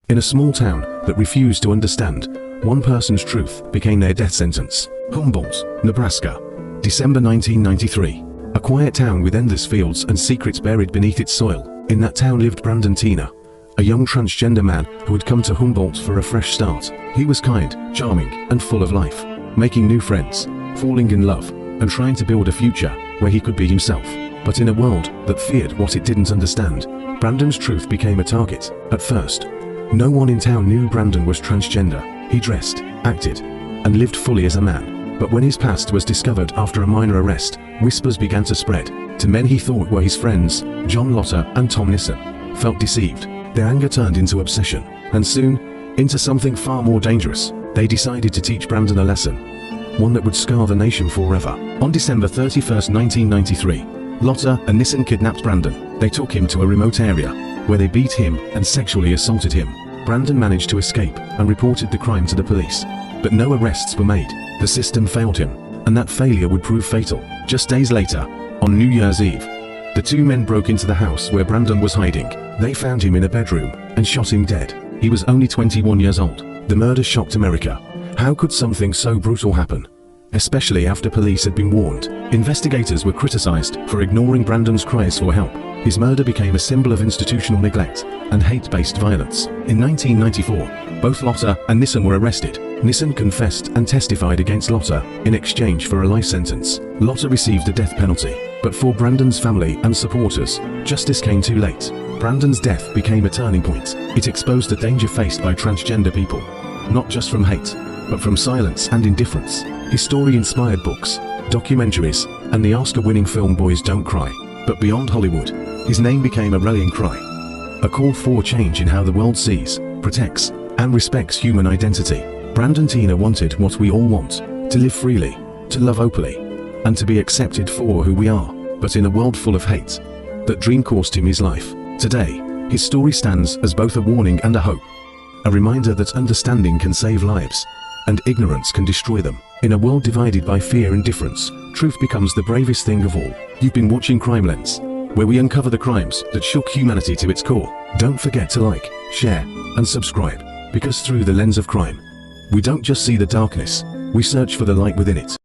In a small town that refused to understand, one person's truth became their death sentence. Humboldt, Nebraska. December 1993. A quiet town with endless fields and secrets buried beneath its soil. In that town lived Teena, a young transgender man who had come to Humboldt for a fresh start. He was kind, charming, and full of life, making new friends, falling in love, and trying to build a future where he could be himself. But in a world that feared what it didn't understand, Brandon's truth became a target. At first, no one in town knew Brandon was transgender. He dressed, acted, and lived fully as a man. But when his past was discovered after a minor arrest, whispers began to spread. To men he thought were his friends, John Lotter and Tom Nissen, felt deceived. Their anger turned into obsession, and soon, into something far more dangerous. They decided to teach Brandon a lesson, one that would scar the nation forever. On December 31st, 1993, Lotter and Nissen kidnapped Brandon. They took him to a remote area, where they beat him and sexually assaulted him. Brandon managed to escape and reported the crime to the police. But no arrests were made. The system failed him, and that failure would prove fatal. Just days later, on New Year's Eve, the two men broke into the house where Brandon was hiding. They found him in a bedroom and shot him dead. He was only 21 years old. The murder shocked America. How could something so brutal happen? Especially after police had been warned. Investigators were criticized for ignoring Brandon's cries for help. His murder became a symbol of institutional neglect and hate-based violence. In 1994, both Lotter and Nissen were arrested. Nissen confessed and testified against Lotter in exchange for a life sentence. Lotter received a death penalty, but for Brandon's family and supporters, justice came too late. Brandon's death became a turning point. It exposed the danger faced by transgender people, not just from hate, but from silence and indifference. His story inspired books, documentaries, and the Oscar-winning film Boys Don't Cry. But beyond Hollywood, his name became a rallying cry, a call for change in how the world sees, protects, and respects human identity. Teena wanted what we all want: to live freely, to love openly, and to be accepted for who we are. But in a world full of hate, that dream cost him his life. Today, his story stands as both a warning and a hope, a reminder that understanding can save lives, and ignorance can destroy them. In a world divided by fear and difference, truth becomes the bravest thing of all. You've been watching Crime Lens, where we uncover the crimes that shook humanity to its core. Don't forget to like, share, and subscribe, because through the lens of crime, we don't just see the darkness, we search for the light within it.